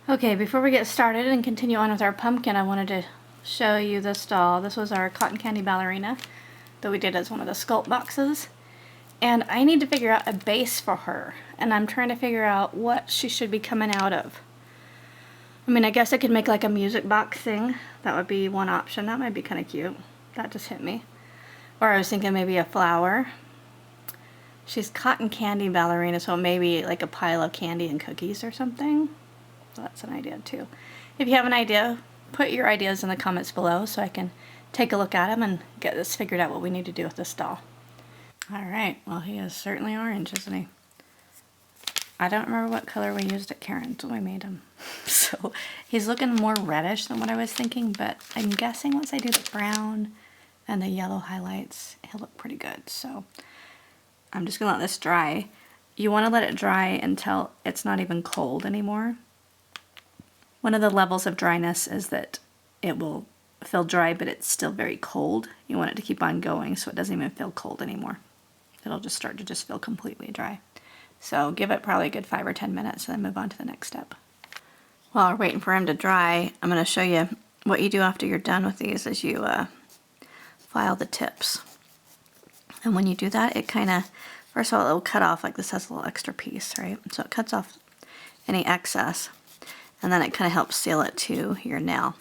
Okay, before we get started and continue on with our pumpkin, I wanted to show you this doll. This was our cotton candy ballerina that we did as one of the sculpt boxes. And I need to figure out a base for her. And I'm trying to figure out what she should be coming out of. I mean, I guess I could make like a music box thing. That would be one option. That might be kind of cute. That just hit me. Or I was thinking maybe a flower. She's cotton candy ballerina, so maybe like a pile of candy and cookies or something. So that's an idea too. If you have an idea, put your ideas in the comments below so I can take a look at them and get this figured out what we need to do with this doll. Alright, well he is certainly orange, isn't he? I don't remember what color we used at Karen's when we made him. So he's looking more reddish than what I was thinking, but I'm guessing once I do the brown and the yellow highlights, he'll look pretty good. So I'm just gonna let this dry. You want to let it dry until it's not even cold anymore. One of the levels of dryness is that it will feel dry, but it's still very cold. You want it to keep on going so it doesn't even feel cold anymore. It'll just start to just feel completely dry. So give it probably a good 5 or 10 minutes and then move on to the next step. While we're waiting for him to dry, I'm going to show you what you do after you're done with these is you file the tips. And when you do that, it kind of, first of all, it will cut off, like this has a little extra piece, right? So it cuts off any excess. And then it kind of helps seal it to your nail.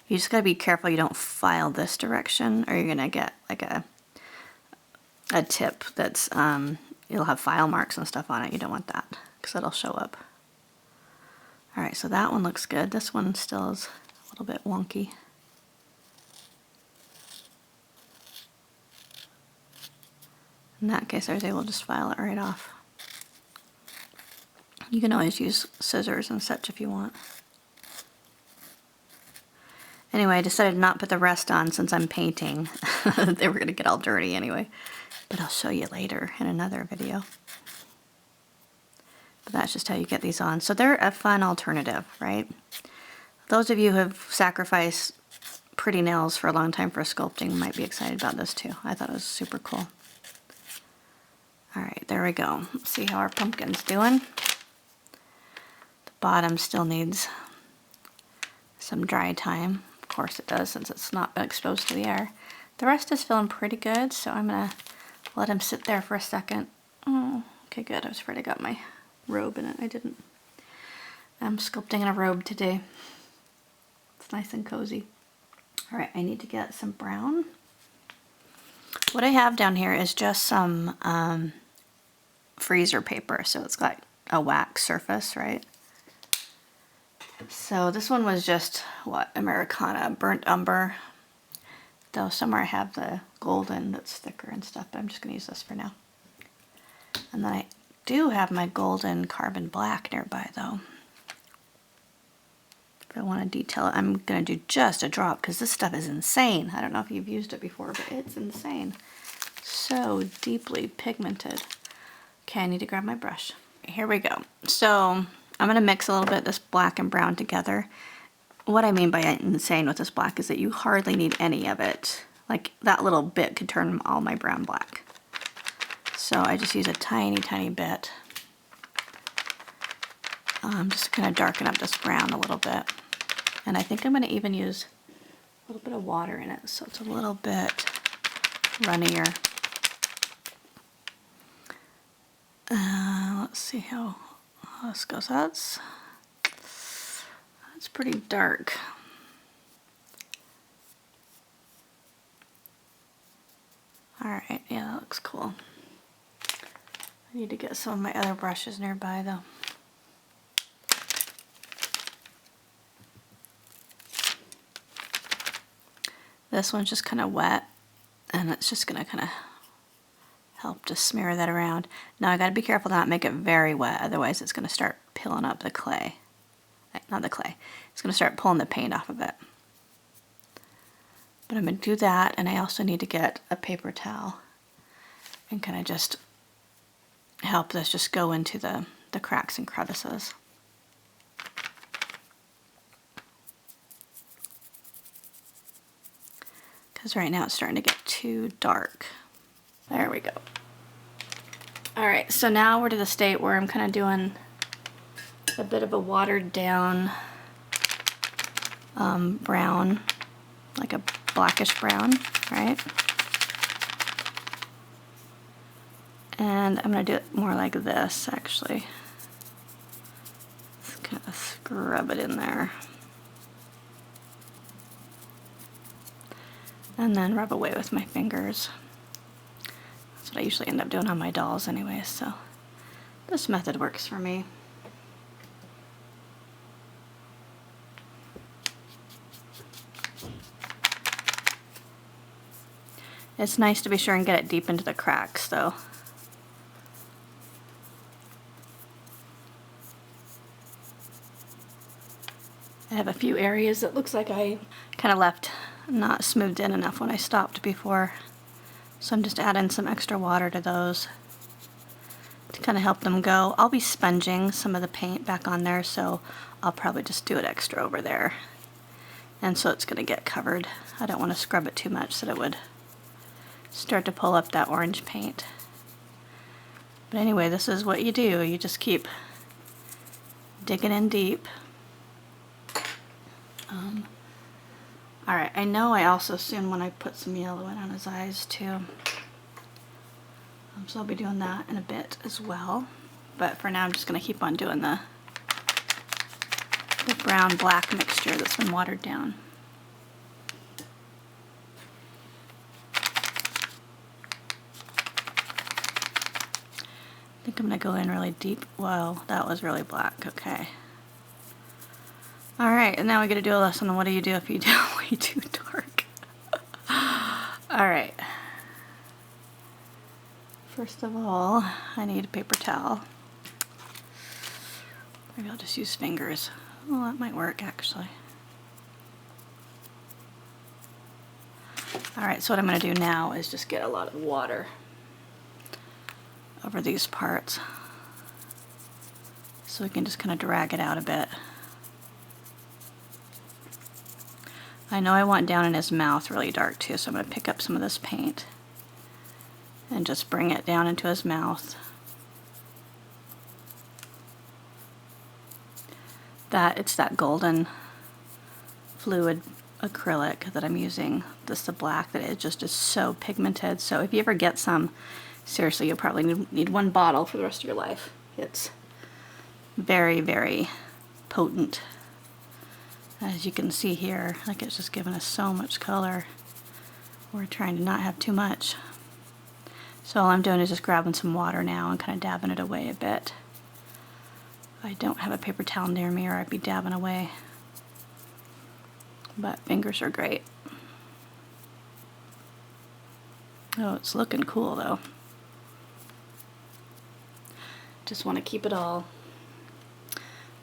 You just got to be careful you don't file this direction or you're going to get like a tip that's, you'll have file marks and stuff on it. You don't want that because it'll show up. Alright, so that one looks good. This one still is a little bit wonky. In that case, I was able to just file it right off. You can always use scissors and such if you want. Anyway, I decided not to put the rest on since I'm painting. They were going to get all dirty anyway. But I'll show you later in another video. But that's just how you get these on. So they're a fun alternative, right? Those of you who have sacrificed pretty nails for a long time for sculpting might be excited about this too. I thought it was super cool. Alright, there we go. Let's see how our pumpkin's doing. Bottom still needs some dry time. Of course it does since it's not been exposed to the air. The rest is feeling pretty good, so I'm going to let him sit there for a second. Oh, okay, good. I was afraid I got my robe in it. I didn't. I'm sculpting in a robe today. It's nice and cozy. Alright, I need to get some brown. What I have down here is just some freezer paper, so it's got a wax surface, right? So this one was just, what, Americana, burnt umber. Though somewhere I have the golden that's thicker and stuff, but I'm just going to use this for now. And then I do have my golden carbon black nearby though. If I want to detail it, I'm going to do just a drop because this stuff is insane. I don't know if you've used it before, but it's insane. So deeply pigmented. Okay, I need to grab my brush. Here we go. So I'm going to mix a little bit of this black and brown together. What I mean by insane with this black is that you hardly need any of it. Like that little bit could turn all my brown black. So I just use a tiny, tiny bit. I'm just going to darken up this brown a little bit. And I think I'm going to even use a little bit of water in it so it's a little bit runnier. Let's see how this goes. That's pretty dark. Alright, yeah, that looks cool. I need to get some of my other brushes nearby though. This one's just kind of wet and it's just going to kind of help to smear that around. Now I got to be careful to not make it very wet, otherwise it's going to start peeling up the clay. Not the clay. It's going to start pulling the paint off of it. But I'm going to do that, and I also need to get a paper towel and kind of just help this just go into the cracks and crevices. Because right now it's starting to get too dark. There we go. Alright, so now we're to the state where I'm kind of doing a bit of a watered down brown, like a blackish brown, right? And I'm going to do it more like this, actually. Just kind of scrub it in there. And then rub away with my fingers. That's what I usually end up doing on my dolls anyway, so this method works for me. It's nice to be sure and get it deep into the cracks, though. I have a few areas that looks like I kind of left not smoothed in enough when I stopped before. So I'm just adding some extra water to those to kind of help them go. I'll be sponging some of the paint back on there, so I'll probably just do it extra over there. And so it's going to get covered. I don't want to scrub it too much so that it would start to pull up that orange paint. But anyway, this is what you do. You just keep digging in deep. Alright, I know I also soon want to put some yellow in on his eyes too. So I'll be doing that in a bit as well. But for now I'm just going to keep on doing the brown-black mixture that's been watered down. I think I'm going to go in really deep. Whoa, that was really black. Okay. Alright, and now we get to do a lesson on what do you do if you do way too dark. Alright. First of all, I need a paper towel. Maybe I'll just use fingers. Well, that might work actually. Alright, so what I'm going to do now is just get a lot of water over these parts. So we can just kind of drag it out a bit. I know I want down in his mouth really dark too, so I'm going to pick up some of this paint and just bring it down into his mouth. It's that golden fluid acrylic that I'm using. This is the black that it just is so pigmented. So if you ever get some, seriously, you'll probably need one bottle for the rest of your life. It's very, very potent. As you can see here, like it's just giving us so much color. We're trying to not have too much. So all I'm doing is just grabbing some water now and kind of dabbing it away a bit. I don't have a paper towel near me or I'd be dabbing away. But fingers are great. Oh, it's looking cool though. Just want to keep it all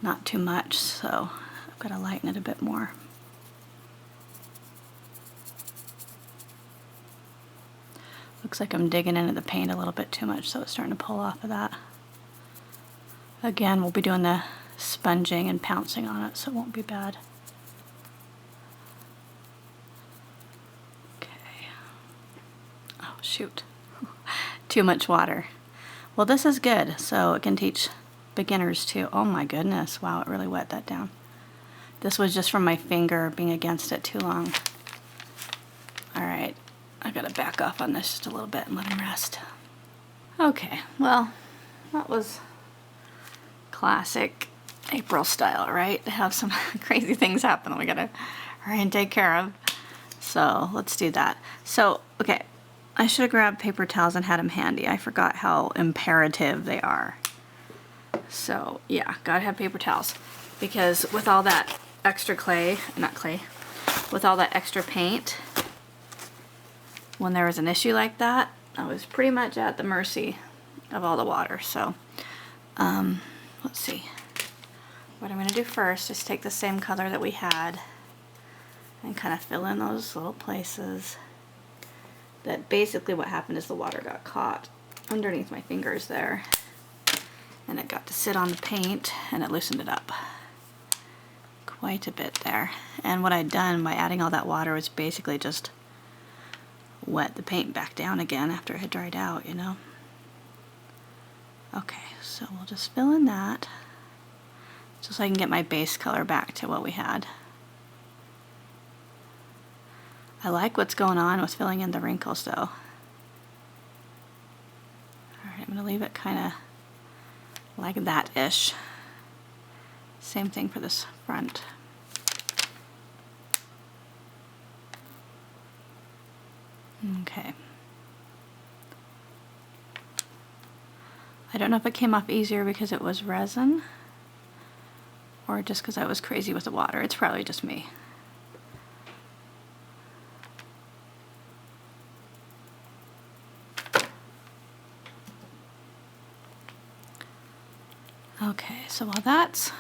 not too much, so I've got to lighten it a bit more. Looks like I'm digging into the paint a little bit too much, so it's starting to pull off of that. Again, we'll be doing the sponging and pouncing on it, so it won't be bad. Okay. Oh, shoot. Too much water. Well, this is good, so it can teach beginners too. Oh my goodness, wow, it really wet that down. This was just from my finger being against it too long. Alright, I gotta back off on this just a little bit and let him rest. Okay, well, that was classic April style, right? To have some crazy things happen that we gotta hurry and take care of. So let's do that. So, okay, I should have grabbed paper towels and had them handy. I forgot how imperative they are. So yeah, gotta have paper towels, because with all that extra with all that extra paint, when there was an issue like that, I was pretty much at the mercy of all the water. So let's see. What I'm going to do first is take the same color that we had and kind of fill in those little places that basically what happened is the water got caught underneath my fingers there, and it got to sit on the paint and it loosened it up quite a bit there. And what I'd done by adding all that water was basically just wet the paint back down again after it had dried out, you know. Okay, so we'll just fill in that just so I can get my base color back to what we had. I like what's going on with filling in the wrinkles though. Alright, I'm going to leave it kind of like that-ish. Same thing for this front. Okay. I don't know if it came off easier because it was resin or just because I was crazy with the water. It's probably just me. Okay, so while that's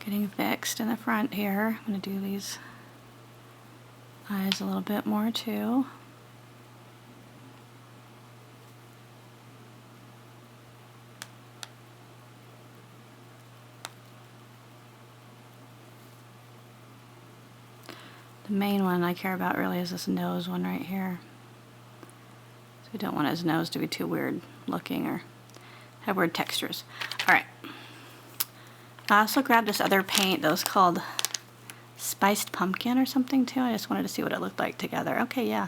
getting fixed in the front here, I'm going to do these eyes a little bit more too. The main one I care about really is this nose one right here. So we don't want his nose to be too weird looking or have weird textures. Alright. I also grabbed this other paint that was called Spiced Pumpkin or something too. I just wanted to see what it looked like together. Okay, yeah.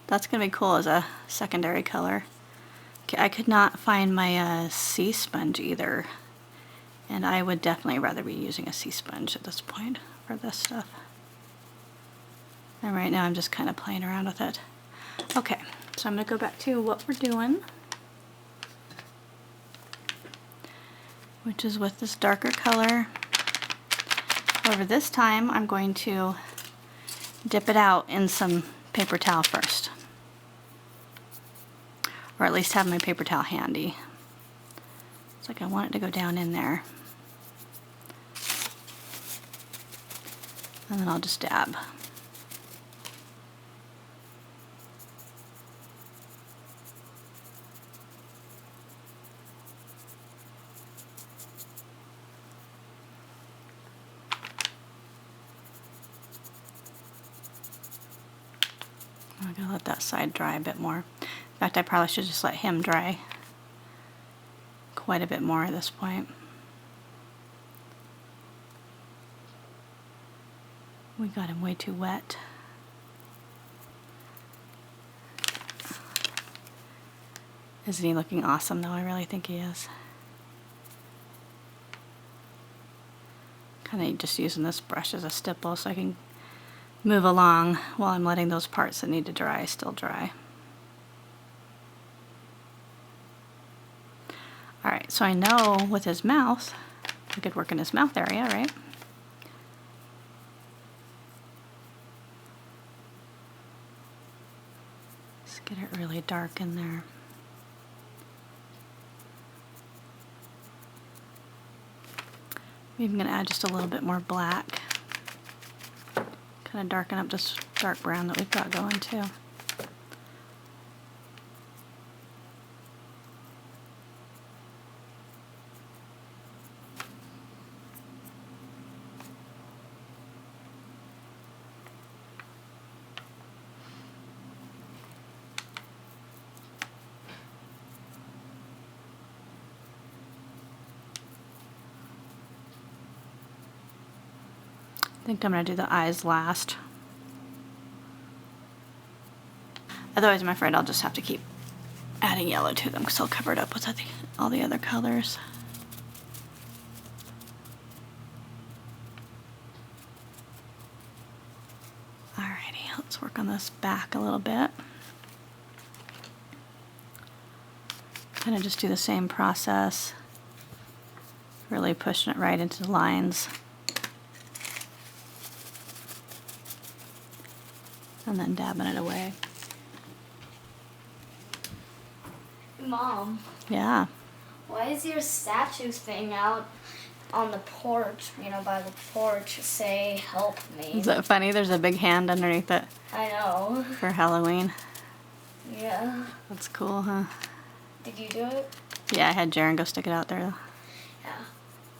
That's going to be cool as a secondary color. Okay, I could not find my sea sponge either. And I would definitely rather be using a sea sponge at this point for this stuff. And right now I'm just kind of playing around with it. Okay, so I'm going to go back to what we're doing, which is with this darker color. However, this time I'm going to dip it out in some paper towel first. Or at least have my paper towel handy. It's like I want it to go down in there. And then I'll just dab. I'm going to let that side dry a bit more. In fact, I probably should just let him dry quite a bit more at this point. We got him way too wet. Isn't he looking awesome though? I really think he is. Kind of just using this brush as a stipple so I can move along while I'm letting those parts that need to dry still dry. Alright, so I know with his mouth, I could work in his mouth area, right? Just get it really dark in there. I'm even going to add just a little bit more black. Kind of darken up this dark brown that we've got going too. I think I'm going to do the eyes last. Otherwise, I'm afraid I'll just have to keep adding yellow to them because I'll cover it up with all the other colors. Alrighty, let's work on this back a little bit. Kind of just do the same process. Really pushing it right into the lines. And then dabbing it away. Mom. Yeah. Why is your statue thing out on the porch, by the porch, say, help me? Is that funny? There's a big hand underneath it. I know. For Halloween. Yeah. That's cool, huh? Did you do it? Yeah, I had Jaren go stick it out there. Yeah.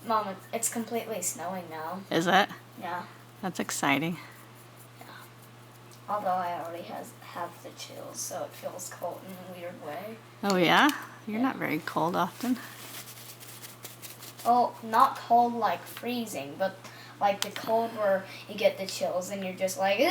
Mom, it's completely snowing now. Is it? Yeah. That's exciting. Although I already have the chills, so it feels cold in a weird way. Oh yeah? You're not very cold often. Oh, not cold like freezing, but like the cold where you get the chills and you're just like. Yeah.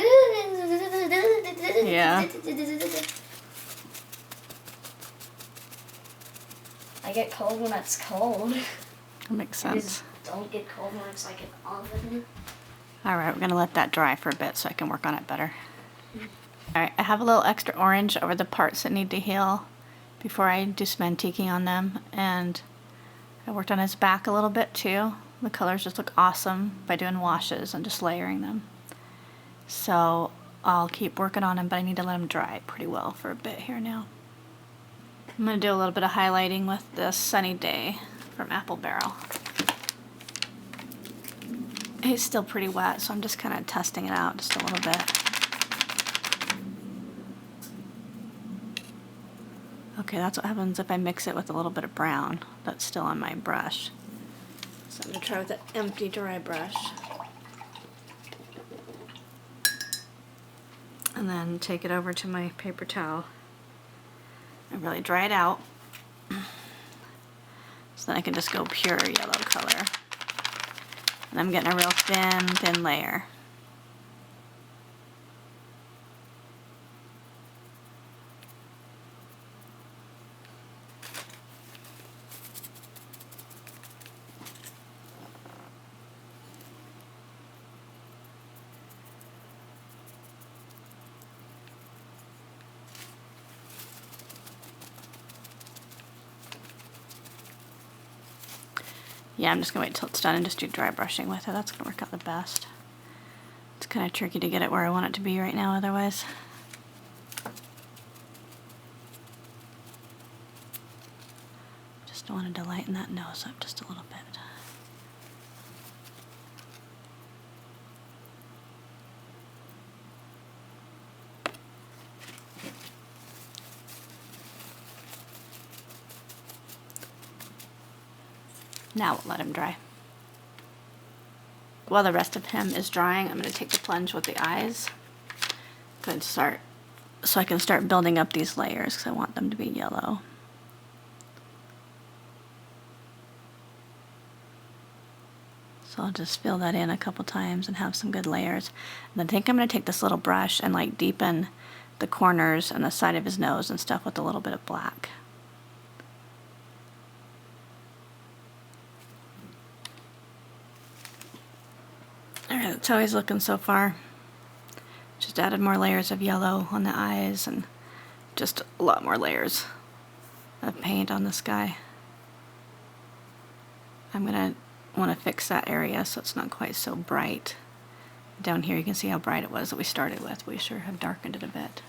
I get cold when it's cold. That makes I sense. just don't get cold when it's like an oven. Alright, we're going to let that dry for a bit so I can work on it better. Alright, I have a little extra orange over the parts that need to heal before I do some antiquing on them, and I worked on his back a little bit too. The colors just look awesome by doing washes and just layering them. So I'll keep working on him, but I need to let him dry pretty well for a bit here now. I'm going to do a little bit of highlighting with this Sunny Day from Apple Barrel. He's still pretty wet, so I'm just kind of testing it out just a little bit. Okay, that's what happens if I mix it with a little bit of brown that's still on my brush. So I'm going to try with an empty dry brush. And then take it over to my paper towel and really dry it out. So then I can just go pure yellow color. And I'm getting a real thin layer. Yeah, I'm just going to wait till it's done and just do dry brushing with it. That's going to work out the best. It's kind of tricky to get it where I want it to be right now otherwise. Just wanted to lighten that nose up just a little bit. Now we'll let him dry. While the rest of him is drying, I'm going to take the plunge with the eyes. Going to start, so I can start building up these layers because I want them to be yellow. So I'll just fill that in a couple times and have some good layers. And then I think I'm going to take this little brush and like deepen the corners and the side of his nose and stuff with a little bit of black. Alright, that's how he's looking so far. Just added more layers of yellow on the eyes and just a lot more layers of paint on this guy. I'm going to want to fix that area so it's not quite so bright. Down here you can see how bright it was that we started with. We sure have darkened it a bit.